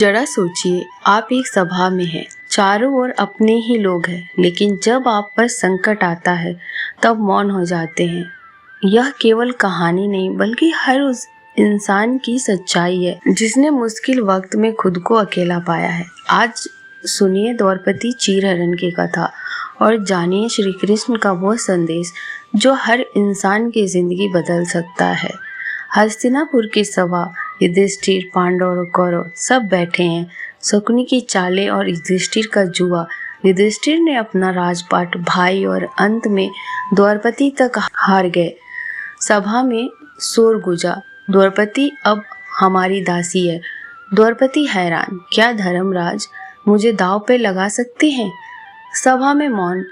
जरा सोचिए, आप एक सभा में हैं, चारों ओर अपने ही लोग हैं, लेकिन जब आप पर संकट आता है तब मौन हो जाते हैं। यह केवल कहानी नहीं बल्कि हर उस इंसान की सच्चाई है जिसने मुश्किल वक्त में खुद को अकेला पाया है। आज सुनिए द्रौपदी चीरहरण की कथा और जानिए श्री कृष्ण का वो संदेश जो हर इंसान की जिंदगी बदल सकता है। हस्तिनापुर की सभा, युधिष्ठिर, पांडव और कौरव सब बैठे हैं। शकुनी की चालें और युधिष्ठिर का जुआ। युधिष्ठिर ने अपना राजपाट भाई और अंत में द्रौपदी तक हार गए। सभा में शोर गुजा, द्रौपदी अब हमारी दासी है। द्रौपदी हैरान, क्या धर्मराज मुझे दांव पे लगा सकते हैं? सभा में मौन।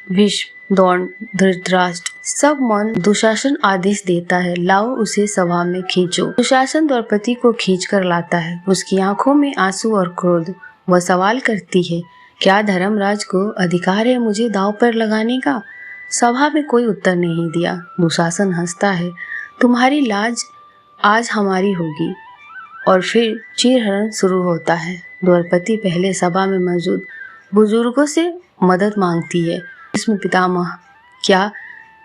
भीष्म, द्रोण, धृतराष्ट्र सब मौन। दुशासन आदेश देता है, लाओ उसे सभा में खींचो। दुशासन द्रौपदी को खींच कर लाता है, उसकी आंखों में आंसू और क्रोध। वह सवाल करती है, क्या धर्मराज को अधिकार है मुझे दांव पर लगाने का? सभा में कोई उत्तर नहीं दिया। दुशासन हंसता है, तुम्हारी लाज आज हमारी होगी। और फिर चीरहरण शुरू होता है। द्रौपदी पहले सभा में मौजूद बुजुर्गों से मदद मांगती है। भीष्म पितामह, क्या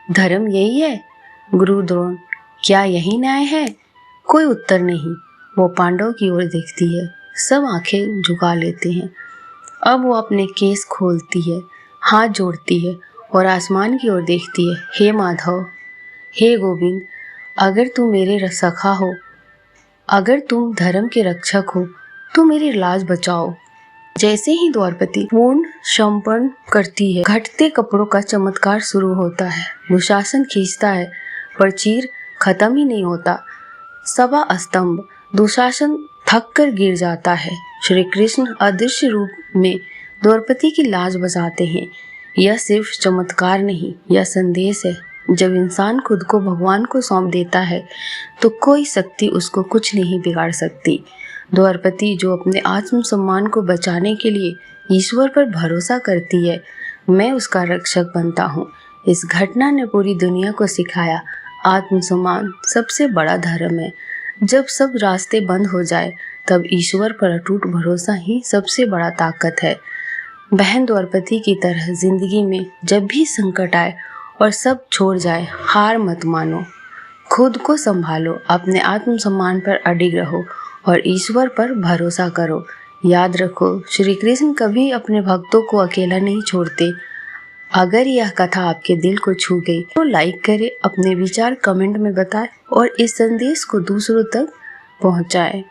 धर्म यही है? गुरु द्रोण, क्या यही न्याय है? कोई उत्तर नहीं। वो पांडव की ओर देखती है, सब आंखें झुका लेते हैं। अब वो अपने केस खोलती है, हाथ जोड़ती है और आसमान की ओर देखती है। हे माधव, हे गोविंद, अगर तुम मेरे सखा हो, अगर तुम धर्म के रक्षक हो तो मेरी लाज बचाओ। जैसे ही द्रौपदी पूर्ण समर्पण करती है, घटते कपड़ों का चमत्कार शुरू होता है। दुशासन खींचता है पर चीर खत्म ही नहीं होता। सभा स्तंभ। दुशासन थक कर गिर जाता है। श्री कृष्ण अदृश्य रूप में द्रौपदी की लाज बचाते हैं। यह सिर्फ चमत्कार नहीं, यह संदेश है, जब इंसान खुद को भगवान को सौंप देता है तो कोई शक्ति उसको कुछ नहीं बिगाड़ सकती। द्रौपदी जो अपने आत्म सम्मान को बचाने के लिए ईश्वर पर भरोसा करती है, मैं उसका रक्षक बनता हूँ। इस घटना ने पूरी दुनिया को सिखाया, आत्मसम्मान सबसे बड़ा धर्म है। जब सब रास्ते बंद हो जाए तब ईश्वर पर अटूट भरोसा ही सबसे बड़ा ताकत है। बहन द्रौपदी की तरह जिंदगी में जब भी संकट आए और सब छोड़ जाए, हार मत मानो, खुद को संभालो, अपने आत्मसम्मान पर अडिग रहो और ईश्वर पर भरोसा करो। याद रखो, श्री कृष्ण कभी अपने भक्तों को अकेला नहीं छोड़ते। अगर यह कथा आपके दिल को छू गई तो लाइक करें, अपने विचार कमेंट में बताएं और इस संदेश को दूसरों तक पहुंचाएं।